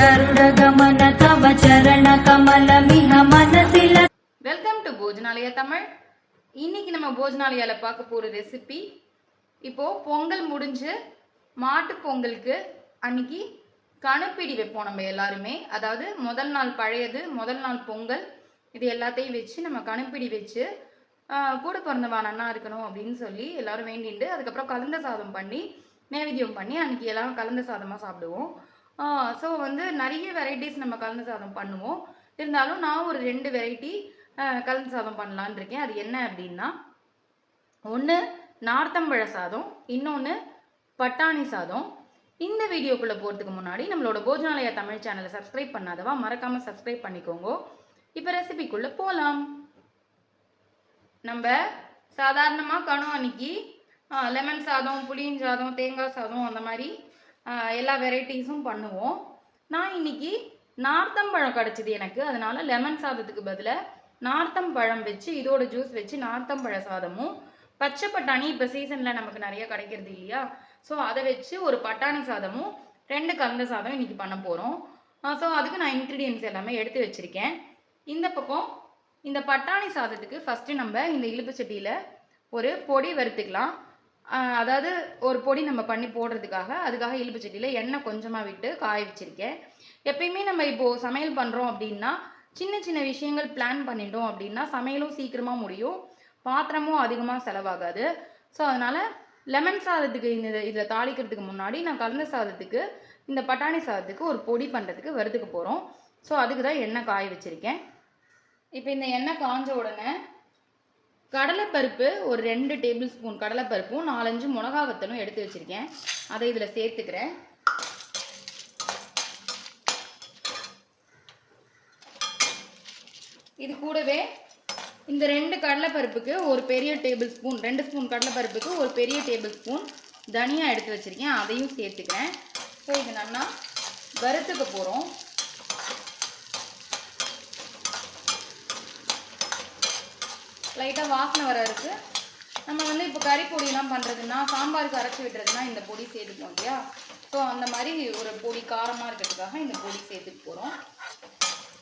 गरुडगमन तव चरणकमलमिह मनसिल. Welcome to Bhojanalaya Tamil. இன்னைக்கு நம்ம போஜனாலயால பார்க்க போற ரெசிபி, இப்போ பொங்கல் முடிஞ்சு மாட்டு பொங்கலுக்கு அன்னைக்கு கணுப்பிடி வைப்போம் நம்ம எல்லாருமே. அதாவது முதல் நாள் பழையது, முதல் நாள் பொங்கல், இது எல்லாத்தையும் வச்சு நம்ம கணுப்பிடி வச்சு கூட பிறந்தவா நன்னா இருக்கணும் அப்படின்னு சொல்லி எல்லாரும் வேண்டிட்டு அதுக்கப்புறம் கலந்த சாதம் பண்ணி நைவேத்தியம் பண்ணி அன்றைக்கி எல்லோரும் கலந்த சாதமாக சாப்பிடுவோம். ஸோ வந்து நிறைய வெரைட்டிஸ் நம்ம கலந்த சாதம் பண்ணுவோம். இருந்தாலும் நான் ஒரு 2 வெரைட்டி கலந்த சாதம் பண்ணலான் இருக்கேன். அது என்ன அப்படின்னா, ஒன்று நார்த்தம்பழ சாதம், இன்னொன்று பட்டாணி சாதம். இந்த வீடியோக்குள்ளே போகிறதுக்கு முன்னாடி நம்மளோட போஜனாலயா தமிழ் சேனலை சப்ஸ்கிரைப் பண்ணாதவா மறக்காமல் சப்ஸ்கிரைப் பண்ணிக்கோங்க. இப்போ ரெசிபிக்குள்ளே போகலாம். நம்ம சாதாரணமாக கணு அன்னைக்கு லெமன் சாதம், புளியின் சாதம், தேங்காய் சாதம், அந்த மாதிரி எல்லா வெரைட்டிஸும் பண்ணுவோம். நான் இன்னைக்கு நார்த்தம்பழம் கிடச்சிது எனக்கு, அதனால லெமன் சாதத்துக்கு பதிலாக நார்த்தம்பழம் வச்சு இதோட ஜூஸ் வச்சு நார்த்தம்பழ சாதமும், பச்சை பட்டாணி இப்போ சீசனில் நமக்கு நிறைய கிடைக்கிறது இல்லையா, ஸோ அதை வச்சு ஒரு பட்டாணி சாதமும் 2 கலந்த சாதம் இன்னைக்கு பண்ண போகிறோம். ஸோ அதுக்கு நான் இன்க்ரீடியன்ஸ் எல்லாமே எடுத்து வச்சுருக்கேன். இந்த பக்கம் இந்த பட்டாணி சாதத்துக்கு ஃபஸ்ட்டு நம்ம இந்த இழுப்பு சட்டியில் ஒரு பொடி வறுத்துக்கலாம். அதாவது ஒரு பொடி நம்ம பண்ணி போடுறதுக்காக, அதுக்காக இழுப்பு சட்டியில் எண்ணெய் கொஞ்சமாக விட்டு காய வச்சுருக்கேன். எப்பயுமே நம்ம இப்போது சமையல் பண்ணுறோம் அப்படின்னா சின்ன சின்ன விஷயங்கள் பிளான் பண்ணிட்டோம் அப்படின்னா சமையலும் சீக்கிரமாக முடியும், பாத்திரமும் அதிகமாக செலவாகாது. ஸோ அதனால் லெமன் சாதத்துக்கு இதில் தாளிக்கிறதுக்கு முன்னாடி நான் கலந்த சாதத்துக்கு இந்த பட்டாணி சாதத்துக்கு ஒரு பொடி பண்ணுறதுக்கு வறுத்துக்க போகிறோம். ஸோ அதுக்கு தான் எண்ணெய் காய வச்சுருக்கேன். இப்போ இந்த எண்ணெய் காஞ்ச உடனே கடலைப்பருப்பு ஒரு 2 டேபிள் ஸ்பூன் கடலைப்பருப்பும் 4-5 மிளகா வத்தலும் எடுத்து வச்சுருக்கேன். அதை இதில் சேர்த்துக்கிறேன். இது கூடவே இந்த 2 கடலைப்பருப்புக்கு ஒரு பெரிய டேபிள் ஸ்பூன், 2 ஸ்பூன் கடலைப்பருப்புக்கு ஒரு பெரிய டேபிள் ஸ்பூன் தனியா எடுத்து வச்சுருக்கேன், அதையும் சேர்த்துக்கிறேன். ஸோ இது நல்லா வறுத்துக்க போகிறோம். லைட்டாக வாசனை வர இருக்குது. நம்ம வந்து இப்போ கறி பொடியெலாம் பண்ணுறதுன்னா, சாம்பாருக்கு அரைச்சி விட்டுறதுனா இந்த பொடி சேர்த்துப்போம் இல்லையா, ஸோ அந்த மாதிரி ஒரு பொடி காரமாக இருக்கிறதுக்காக இந்த பொடி சேர்த்துட்டு போகிறோம்.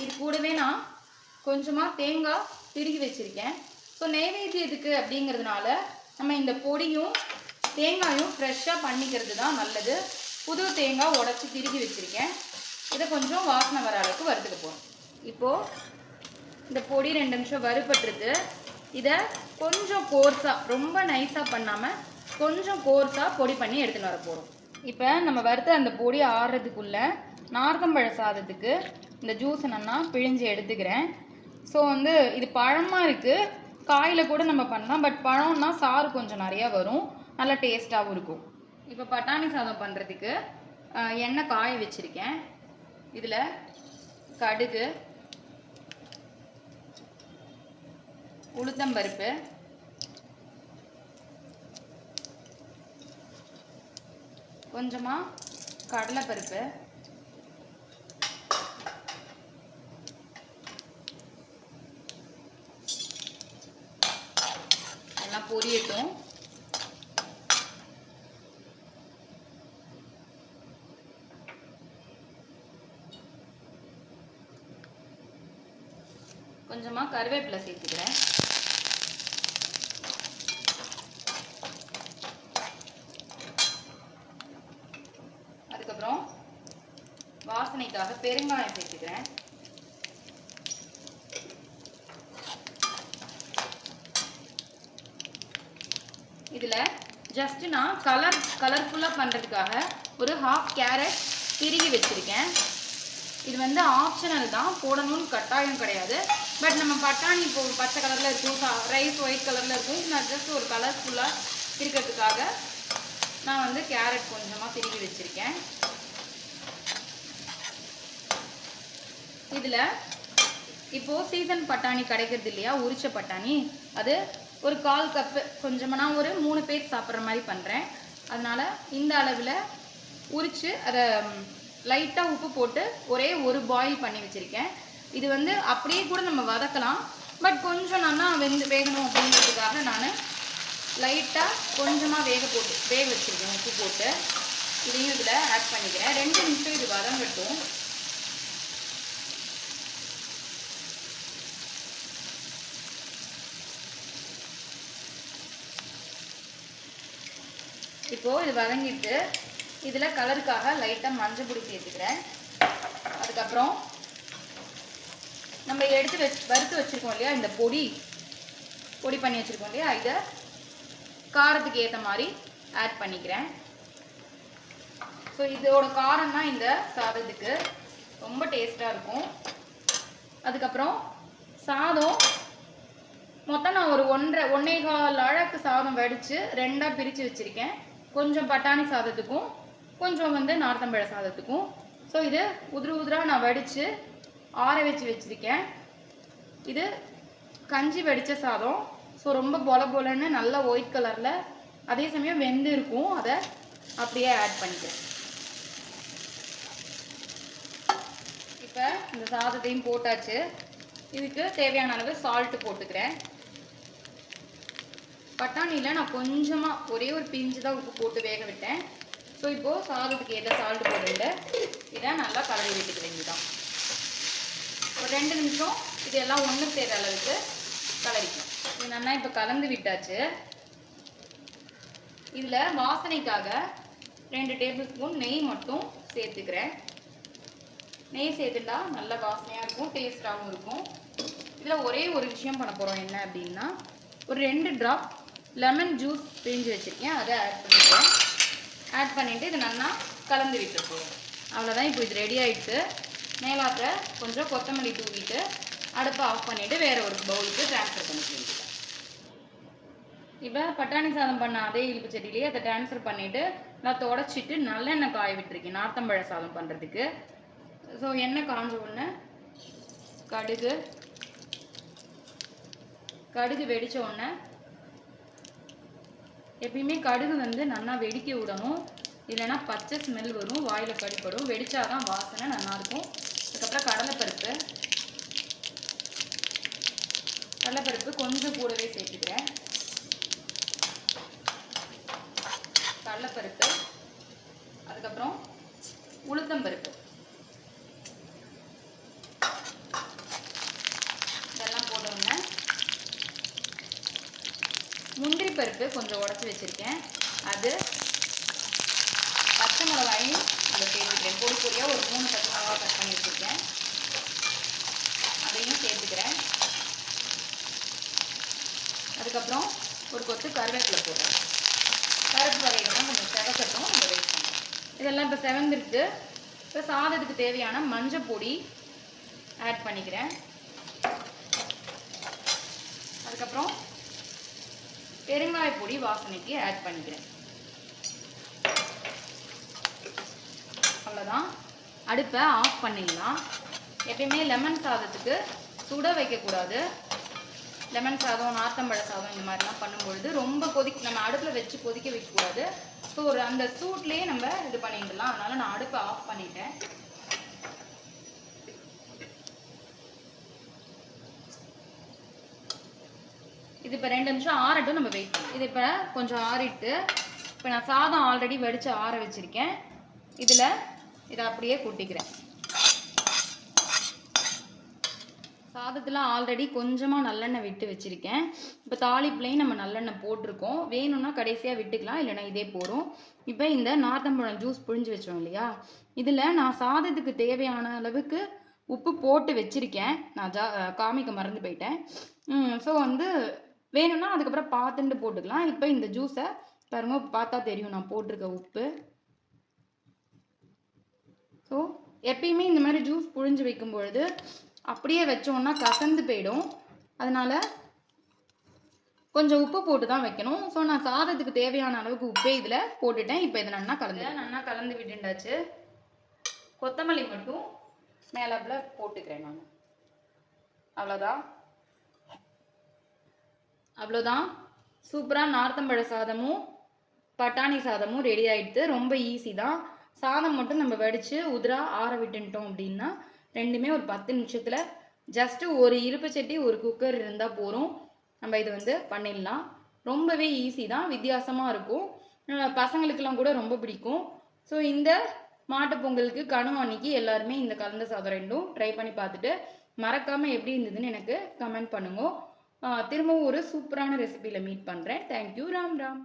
இது கூடவே நான் கொஞ்சமாக தேங்காய் திருகி வச்சுருக்கேன். ஸோ நைவேத்தியத்துக்கு அப்படிங்கிறதுனால நம்ம இந்த பொடியும் தேங்காயும் ஃப்ரெஷ்ஷாக பண்ணிக்கிறது தான் நல்லது. புது தேங்காய் உடச்சி திருகி வச்சுருக்கேன். இதை கொஞ்சம் வாசனை வர அளவுக்கு வறுத்துக்க போகிறோம். இப்போது இந்த பொடி 2 நிமிஷம் வறுபட்டுருது. இதை கொஞ்சம் கோர்ஸாக, ரொம்ப நைஸாக பண்ணாமல் கொஞ்சம் கோர்ஸாக பொடி பண்ணி எடுத்துகிட்டு வர போகிறோம். இப்போ நம்ம வறுத்த அந்த பொடி ஆறுறதுக்குள்ளே நார்த்தம்பழ சாதத்துக்கு இந்த ஜூஸ் நல்லா பிழிஞ்சு எடுத்துக்கிறேன். ஸோ வந்து இது பழமாக இருக்குது, காயில் கூட நம்ம பண்ணலாம், பட் பழம்னா சாறு கொஞ்சம் நிறையா வரும், நல்லா டேஸ்ட்டாகவும் இருக்கும். இப்போ பட்டாணி சாதம் பண்ணுறதுக்கு எண்ணெய் காய வச்சுருக்கேன். இதில் கடுகு, உளுத்தம்பருப்பு, கொஞ்சமாக கடலைப்பருப்பு, எல்லாம் பொரியட்டும். கொஞ்சமாக கருவேப்பிலை சேர்த்துக்கிறேன். அதுக்கப்புறம் வாசனைக்காக பெருங்காயம் சேர்த்துக்கிறேன். இதில் ஜஸ்ட் நான் கலர்ஃபுல்லாக பண்ணுறதுக்காக ஒரு 1/2 கேரட் திருகி வச்சுருக்கேன். இது வந்து ஆப்ஷனல் தான், போடணும்னு கட்டாயம் கிடையாது. பட் நம்ம பட்டாணி இப்போ பச்சை கலரில் இருக்கும், ரைஸ் ஒயிட் கலரில் இருக்கும், நான் ஜஸ்ட் ஒரு கலர்ஃபுல்லாக இருக்கிறதுக்காக நான் வந்து கேரட் கொஞ்சமாக திருகி வச்சுருக்கேன். இதில் இப்போது சீசன் பட்டாணி கிடைக்கிறது இல்லையா, உரிச்ச பட்டாணி, அது ஒரு 1/4 கப்பு கொஞ்சமாக, நான் ஒரு 3 பேர் சாப்பிட்ற மாதிரி பண்ணுறேன். அதனால் இந்த அளவில் உரித்து அதை லைட்டாக உப்பு போட்டு ஒரே ஒரு பாயில் பண்ணி வச்சுருக்கேன். இது வந்து அப்படியே கூட நம்ம வதக்கலாம், பட் கொஞ்சம் நல்லா வேகணும் அப்படிங்கிறதுக்காக நான் லைட்டாக கொஞ்சமாக வேக வச்சுருக்கேன் உப்பு போட்டு. இதையும் இதில் ஆட் பண்ணிக்கிறேன். 2 நிமிஷம் இது வதங்கட்டும். இப்போது இது வதங்கிட்டு இதில் கலருக்காக லைட்டாக மஞ்சள் பொடி சேர்த்துக்கிறேன். அதுக்கப்புறம் நம்ம எடுத்து வறுத்து வச்சுருக்கோம் இல்லையா, இந்த பொடி பண்ணி வச்சுருக்கோம் இல்லையா, இதை காரத்துக்கு ஏற்ற மாதிரி ஆட் பண்ணிக்கிறேன். ஸோ இதோட காரம் தான் இந்த சாதத்துக்கு ரொம்ப டேஸ்ட்டாக இருக்கும். அதுக்கப்புறம் சாதம் மொத்தம் நான் ஒரு 1.25 அழகு சாதம் வடித்து 2ஆக பிரித்து வச்சுருக்கேன். கொஞ்சம் பட்டாணி சாதத்துக்கும் கொஞ்சம் நார்த்தம்பழ சாதத்துக்கும். ஸோ இது உதிராக நான் வடித்து ஆற வச்சுருக்கேன். இது கஞ்சி வடித்த சாதம். ஸோ ரொம்ப பொலன்னு நல்லா ஒயிட் கலரில் அதே சமயம் வெந்து இருக்கும். அதை அப்படியே ஆட் பண்ணிக்கிறேன். இப்போ இந்த சாதத்தையும் போட்டாச்சு. இதுக்கு தேவையான அளவு சால்ட்டு போட்டுக்கிறேன். பட்டாணியில் நான் கொஞ்சமாக ஒரே ஒரு பிஞ்சு தான் உப்பு போட்டு வேக விட்டேன். ஸோ இப்போது சாதத்துக்கு ஏற்ற சால்ட்டு போட்டுட்டு இதை நல்லா கலரி விட்டுக்க வேண்டியதான். ஒரு 2 நிமிஷம் இதெல்லாம் ஒன்று சேர்ற அளவுக்கு கலரிக்கும். இது நல்லா இப்போ கலந்து விட்டாச்சு. இதில் வாசனைக்காக 2 டேபிள் ஸ்பூன் நெய் மட்டும் சேர்த்துக்கிறேன். நெய் சேர்த்துட்டா நல்ல வாசனையாக இருக்கும், டேஸ்டாகவும் இருக்கும். இதில் ஒரே ஒரு விஷயம் பண்ண போகிறோம். என்ன அப்படின்னா, ஒரு 2 ட்ராப் லெமன் ஜூஸ் பிழிஞ்சு வச்சுருக்கேன். அதை ஆட் பண்ணிவிட்டு இது நல்லா கலந்து விட்டு போகிறோம். அவ்வளோதான். இப்போ இது ரெடி ஆகிடுச்சு. மேலாக்க கொஞ்சம் கொத்தமல்லி தூவிட்டு அடுப்பை ஆஃப் பண்ணிவிட்டு வேறு ஒரு பவுலுக்கு ட்ரான்ஸ்ஃபர் பண்ணிக்கலாம். இப்போ பட்டாணி சாதம் பண்ண அதே இழுப்பு சட்டிலேயே அதை ட்ரான்ஸ்ஃபர் பண்ணிவிட்டு நான் தொடச்சிட்டு நல்லெண்ணெய் காய விட்டுருக்கேன் நார்த்தம்பழ சாதம் பண்ணுறதுக்கு. ஸோ எண்ணெய் காஞ்ச உடனே கடுகு வெடித்த உடனே எப்பயுமே கடுகு நல்லா வெடிக்க விடணும். இல்லைன்னா பச்சை ஸ்மெல் வரும், வாயில் கடிப்படும். வெடிச்சாதான் வாசனை நல்லாயிருக்கும். அதுக்கப்புறம் கடலைப்பருப்பு கொஞ்சம் கூடவே சேர்த்துக்கிறேன். கடலைப்பருப்பு, அதுக்கப்புறம் உளுத்தம்பருப்பு, இதெல்லாம் போட்டோம்னா முந்திரி பருப்பு கொஞ்சம் உடச்சி வச்சுருக்கேன். அது பச்சை மிளகாயும் அதில் சேர்த்துக்கிறேன். பொடியாக ஒரு 3 பச்சை மிளகாய் கட் பண்ணி வச்சுருக்கேன். அதையும் சேர்த்துக்கிறேன். அதுக்கப்புறம் ஒரு கொத்து கருவேப்பிலை போடுறேன். கருப்பு வகைகள்லாம் கொஞ்சம் செவக்கட்டும், நம்ம வெயிட் பண்ணுறோம். இதெல்லாம் இப்போ செவந்துருக்கு. இப்போ சாதத்துக்கு தேவையான மஞ்சள் பொடி ஆட் பண்ணிக்கிறேன். அதுக்கப்புறம் பெருங்காய பொடி வாசனைக்கு ஆட் பண்ணிக்கிறேன். அவ்வளோதான். அடுப்பை ஆஃப் பண்ணிடலாம். எப்பயுமே லெமன் சாதத்துக்கு சுட வைக்கக்கூடாது. லெமன் சாதம், நார்த்தம்பழ சாதம் இந்த மாதிரிலாம் பண்ணும்பொழுது ரொம்ப நம்ம அடுப்பில் வச்சு கொதிக்க வைக்கக்கூடாது. ஸோ அந்த சூட்லேயே நம்ம இது பண்ணிடலாம். அதனால் நான் அடுப்பை ஆஃப் பண்ணிட்டேன். இது இப்போ 2 நிமிஷம் ஆறட்டும், நம்ம வெயிட் பண்ணலாம். இது இப்போ கொஞ்சம் ஆறிட்டு இப்போ நான் சாதம் ஆல்ரெடி வடித்து ஆற வச்சுருக்கேன். இதை அப்படியே கொட்டிக்கிறேன். சாதத்தில் ஆல்ரெடி கொஞ்சமாக நல்லெண்ணெய் விட்டு வச்சுருக்கேன். இப்போ தாளிப்புலையும் நம்ம நல்லெண்ணெய் போட்டிருக்கோம். வேணும்னா கடைசியாக விட்டுக்கலாம், இல்லைனா இதே போதும். இப்போ இந்த நார்த்தம்பழம் ஜூஸ் புழிஞ்சு வச்சோம் இல்லையா, இதில் நான் சாதத்துக்கு தேவையான அளவுக்கு உப்பு போட்டு வச்சுருக்கேன். நான் காமிக்க மறந்து போயிட்டேன். ஸோ வேணும்னா அதுக்கப்புறம் பார்த்துட்டு போட்டுக்கலாம். இப்போ இந்த ஜூஸை பாருங்க, பார்த்தா தெரியும் நான் போட்டிருக்க உப்பு. ஸோ எப்பயுமே இந்த மாதிரி ஜூஸ் புழிஞ்சு வைக்கும் பொழுது அப்படியே வச்சோம்னா கசந்து போயிடும். அதனால் கொஞ்சம் உப்பு போட்டு தான் வைக்கணும். ஸோ நான் சாதத்துக்கு தேவையான அளவுக்கு உப்பே இதில் போட்டுட்டேன். இப்போ இதை நல்லா கலந்து விட்டுண்டாச்சு. கொத்தமல்லி மட்டும் மேலாப்பில் போட்டுக்கிறேன் நான். அவ்வளோதான். சூப்பராக நார்த்தம்பழ சாதமும் பட்டாணி சாதமும் ரெடி ஆகிடுது. ரொம்ப ஈஸி தான். சாதம் மட்டும் நம்ம வடித்து ஆற விட்டுட்டோம் அப்படின்னா ரெண்டுமே ஒரு 10 நிமிஷத்தில் ஜஸ்ட்டு ஒரு இருப்பு சட்டி ஒரு குக்கர் இருந்தால் போதும். நம்ம இது பண்ணிடலாம். ரொம்பவே ஈஸி தான், வித்தியாசமாக இருக்கும். பசங்களுக்கெல்லாம் கூட ரொம்ப பிடிக்கும். ஸோ இந்த மாட்டு பொங்கலுக்கு கனவு அன்னைக்கு எல்லாருமே இந்த கலந்த சாதம் ரெண்டும் ட்ரை பண்ணி பார்த்துட்டு மறக்காமல் எப்படி இருந்ததுன்னு எனக்கு கமெண்ட் பண்ணுங்க. திரும்பவும் ஒரு சூப்பரான ரெசிபியில் மீட் பண்ணுறேன். தேங்க்யூ. ராம் ராம்.